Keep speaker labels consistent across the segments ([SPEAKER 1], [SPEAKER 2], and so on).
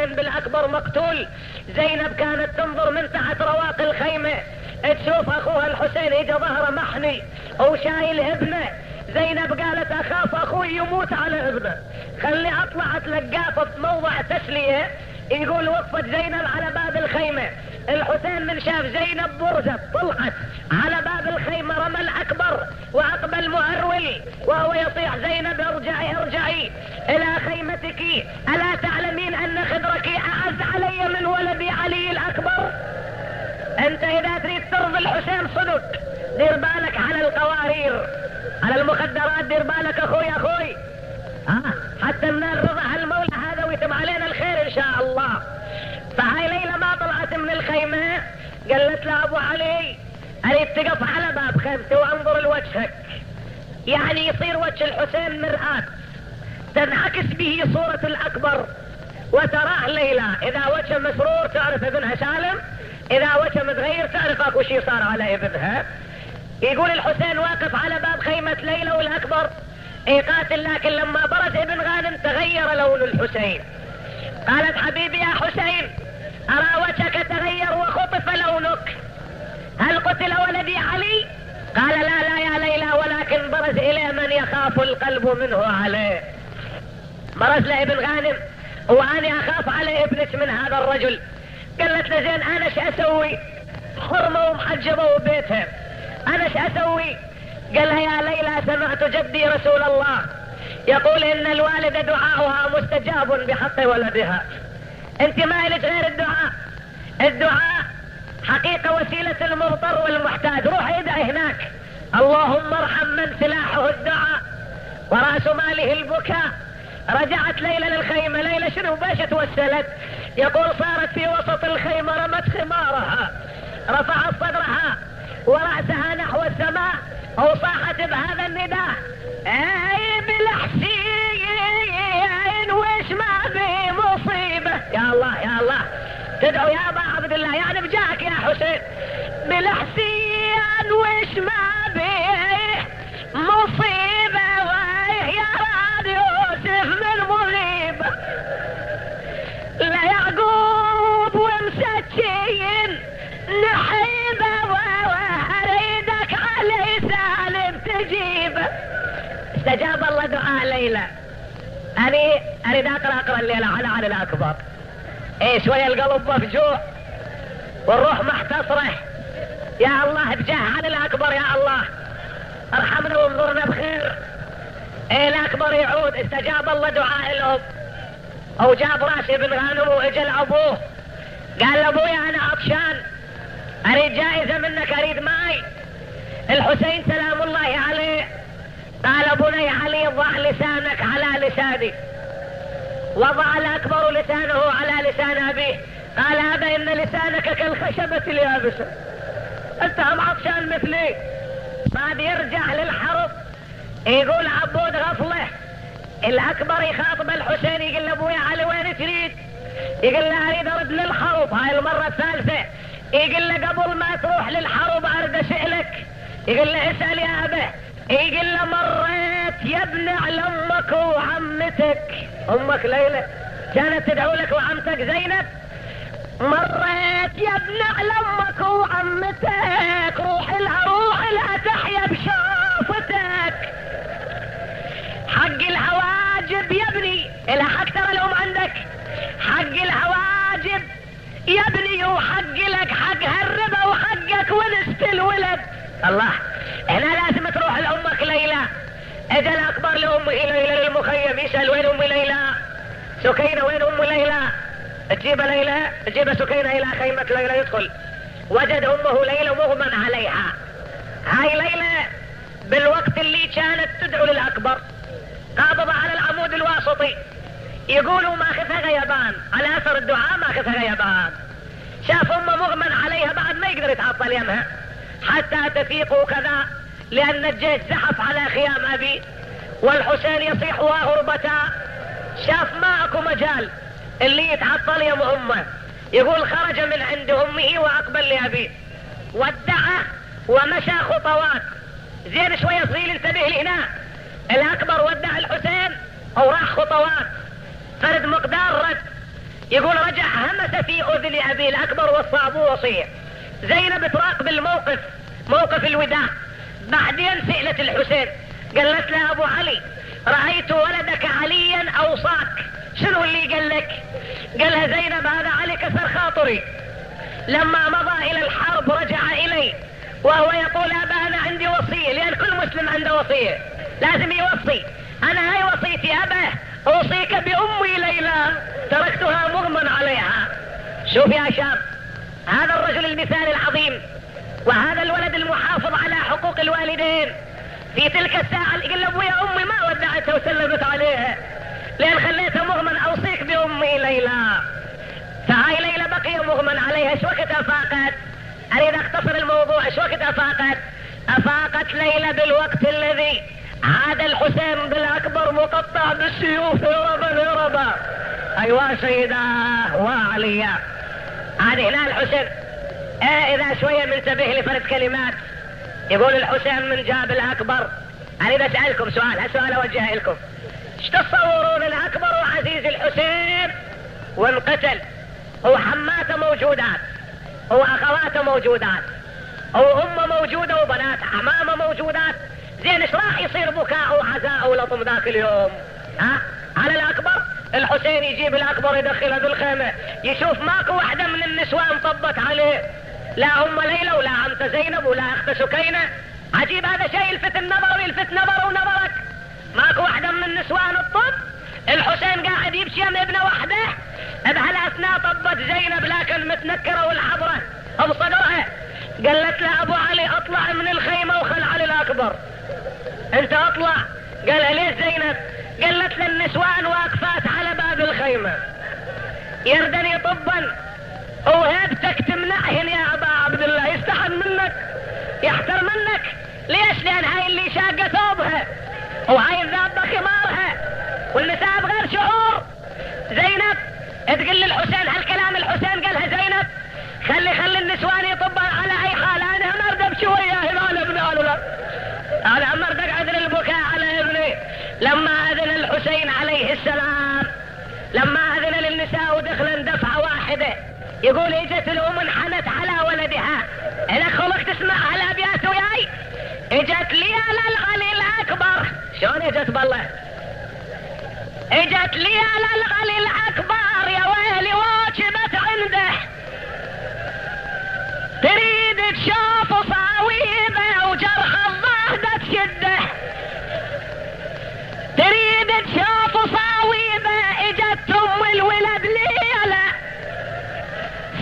[SPEAKER 1] الحسين بالأكبر مقتول. زينب كانت تنظر من تحت رواق الخيمة، تشوف أخوها الحسين إجا ظهره محني وشايل ابنه. زينب قالت أخاف أخوي يموت على ابنه، خلي أطلع أتلقاه في موضع تسلية. يقول وقفت زينب على باب الخيمة، الحسين من شاف زينب برزت طلعت على باب الخيمة، رمى الأكبر وأقبل مهرول وهو يصيح زينب ارجعي ارجعي إلى خيمتك، ألا تعلمين أن خدرك أعز علي من ولدي علي الأكبر؟ أنت إذا تريد ترضي الحسين صدق دير بالك على القوارير، على المخدرات دير بالك أخوي حتى النار رضا المولى هذا ويتم علينا الخير إن شاء الله. فهاي ليلى ما طلعت من الخيمة، قالت له أبو علي أريد تقف على باب خيمتي وأنظر لوجهك، يعني يصير وجه الحسين مرآة تنعكس به صورة الأكبر وتراه ليلى. إذا وجه مسرور تعرف ابنها سالم، إذا وجه متغير تعرف أكو شي صار على ابنها. يقول الحسين واقف على باب خيمة ليلى والأكبر يقاتل، لكن لما برز ابن غانم تغير لون الحسين. قالت حبيبي يا حسين أرى وجهك تغير وخطف لونك، هل قتل ولدي علي؟ قال لا يا ليلى، ولكن برز إلى من يخاف القلب منه عليه. برز لابن غانم وأنا أخاف على ابنك من هذا الرجل. قالت له زين أنا شو أسوي؟ حرمة ومحجبة وبيتها، أنا شو أسوي؟ قالها يا ليلى سمعت جدي رسول الله يقول إن الوالدة دعاؤها مستجاب بحق ولدها. انت ما لك غير الدعاء، الدعاء حقيقة وسيلة المضطر والمحتاج. روح ادعي هناك اللهم ارحم من سلاحه الدعاء ورأس ماله البكاء. رجعت ليلى للخيمة. ليلى شنو باش توسلت؟ يقول صارت في وسط الخيمة رمت خمارها، رفعت صدرها ورأسها نحو السماء وصاحت بهذا النداء اي بالحسين وش ما به مصيبة. يا الله يا الله، تدعو يا ابا عبد الله يعني بجاك يا حسين، بالحسين وش ما به مصيبة يا راد يوسف من مصيبة، لا يعقوب ومسكين نحيبه واريدك علي سالم تجيبه. استجاب الله دعاء ليلى. أنا أريد أقرأ الليلة على الأكبر. إيه شوية القلب مفجوع والروح محتصرة. يا الله بجاه على الأكبر، يا الله ارحمنا وانظرنا بخير. إيه الأكبر يعود. استجاب الله دعاء الأب أو جاب راسي بن غانم وإجل أبوه قال لأبويا أنا عطشان أريد جائزة منك، أريد ماي. الحسين سلام الله عليه قال بني علي ضع لسانك على لساني. وضع الأكبر لسانه على لسان أبيه. قال أبا إن لسانك كالخشبة اليابسة، أنت هم عطشان مثلي. بعد يرجع للحرب يقول عبود غفلة. الأكبر يخاطب الحسين يقول أبويا علي وين تريد؟ يقول له أريد أرد للحرب. هاي المرة الثالثة يقول له قبل ما تروح للحرب أرد أسألك. يقول له اسأل يا أبا. يقول له مريت يا ابن على أمك وعمتك. أمك ليلى كانت تدعو لك وعمتك زينب. مريت يا ابن على أمك وعمتك، روح لها تحيا بشوفتك. حق الحواجب يا ابني إلى حق ترى الأم عندك، حق الحواجب يا ابني وحق لك حق هالربا وحقك ونست الولد. الله هنا لازم تروح لأمك ليلى. اجا الأكبر لأمه ليلى للمخيم يسأل وين أم ليلى؟ سكينة وين أم ليلى؟ تجيب ليلى، تجيب سكينة إلى خيمة ليلى. يدخل وجد أمه ليلى مغمى عليها. هاي ليلى بالوقت اللي كانت تدعو للأكبر قابضة على العمود الواسطي. يقولوا ما خفها غيبان، على أثر الدعاء ما خفها غيبان. شاف أمه مغمى عليها بعد ما يقدر يتعطل يمها حتى تفيق وكذا، لأن الجيش زحف على خيام أبي والحسين يصيح وغربتا. شاف ما أكو مجال اللي يتعطل يم أمه. يقول خرج من عند أمه وأقبل لأبيه، ودعه ومشى خطوات. زين شوية صغير انتبه لهنا. الأكبر ودع الحسين وراح خطوات، فرد مقدار رد يقول رجع همس في اذن ابي الاكبر والصابو وصيه. زينب تراقب الموقف، موقف الوداع. بعدين سئلت الحسين، قالت له ابو علي رأيت ولدك عليا اوصاك، شنو اللي قال لك؟ قالها زينب هذا علي كسر خاطري، لما مضى الى الحرب رجع الي وهو يقول ابا انا عندي وصية، لان كل مسلم عنده وصية لازم يوصي. انا هاي وصيتي ابا، اوصيك بامي ليلى تركتها مغمى عليها. شوف يا شاب، هذا الرجل المثالي العظيم وهذا الولد المحافظ على حقوق الوالدين في تلك الساعة يقول ابويا امي ما ودعتها وسلمت عليها لان خليتها مغمى، اوصيك بامي ليلى. فهاي ليلى بقي مغمى عليها. ايش وقت افاقت؟ اريد اختصر الموضوع. ايش وقت افاقت؟ افاقت ليلى بالوقت الذي عاد الحسين بالاكبر مقطع بالسيوف هربا. ايوه سيداه وعليا. عاد هنا الحسين اذا شوية منتبه لفرد كلمات. يقول الحسين من جاب الاكبر. اريد اسألكم سؤال، هالسؤال اوجهه لكم. ايش تصورون الاكبر وعزيز الحسين وانقتل؟ هو حماته موجودات، هو اخواته موجودات، هو امه موجودة وبنات عمامه موجودات. زين ايش راح يصير بكاء وعزاء ولطم ذاك اليوم؟ ها؟ على الاكبر. الحسين يجيب الاكبر يدخله بالخيمة، يشوف ماكو واحدة من النسوان طبت عليه، لا ام ليلى ولا عمته زينب ولا اخت سكينة. عجيب هذا شيء يلفت النظر ويلفت نظره ونظرك. ماكو واحدة من النسوان الطب. الحسين قاعد يبشم ابنه وحده، بهالاثناء طبت زينب لكن متنكرة والحضرة بصدرها. قالت له ابو علي اطلع من الخيمة وخل علي الاكبر. انت اطلع. قالها ليش زينب؟ قالت له النسوان واقفات على باب الخيمة يردني طبا وهبتك تمنعهن يا ابا عبد الله، يستحن منك يحتر منك. ليش؟ لان هاي اللي شاقة ثوبها وهاي الذابة خمارها والنساء بغير شعور. زينب تقول للحسين هالكلام. الحسين قالها زينب خلي النسوان يطبن على اي حال، انا مرد بشوية هنا على ابني. قالوا لا انا مرد اقعد للبكاء على ابني. لما اذن الحسين عليه السلام، لما اذن للنساء ودخلن دفعة واحدة، يقول اجت الام انحنت على ولدها. انا خلق تسمع على ابيات وياي. اجت لي على الغلي الاكبر. شلون اجت بالله؟ اجت لي على الغلي الاكبر يا ويلي واجبت عنده، تريد تشوف صاويبه وجرح الضهدة تشده، تريد تشوف صاويبه. اجت ام الولد ليلة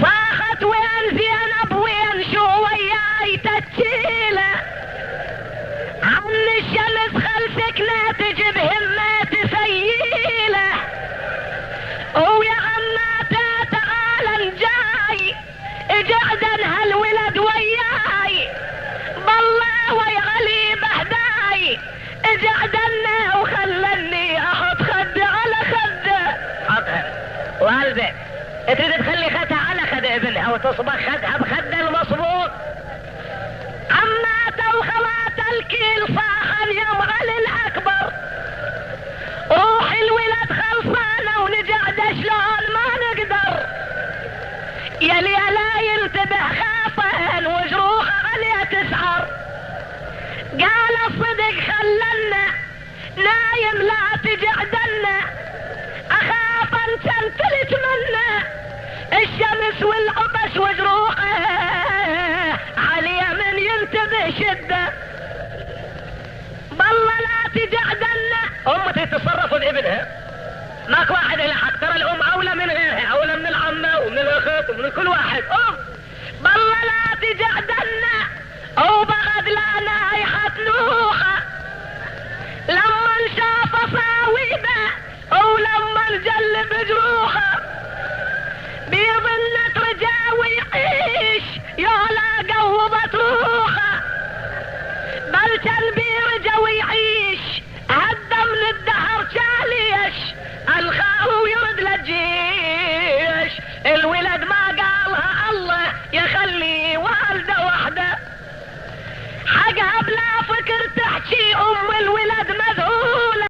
[SPEAKER 1] صاخت وين زينب وين شو وياي تتشيله، عن الشمس خل سكنة تجيب همة تسيله، ويا عماته تعال جاي اجعدن هالولد وياي، بالله ويا علي بهداي اجعدن وخلني احط خد على خده. حطها والده تريد تخلي خدها على خد ابنها وتصبغ خدها بخده المصبوغ. عماته وخواته الكيل صاحن يوم علي الاكبر، روح الولد خلصانه ونجعد شلون ما نقدر، يلي لا ينتبه خافن وجروحه عليه تسعر. قال الصدق خلنا نايم لا تجعدنا، اخاف ان تنتلت منا الشمس والعطش وجروحه عليه من ينتبه شده. بالله لا تجعدنا. امتي تتصرف بابنها، ماك واحد لها حق. ترى الام اولى من غيرها، اولى من العمه ومن الاخت ومن كل واحد. بالله لا تجعدنا وبغد لنا يحتلوها. لما نشاف صاويبه ولما نجلب جروحه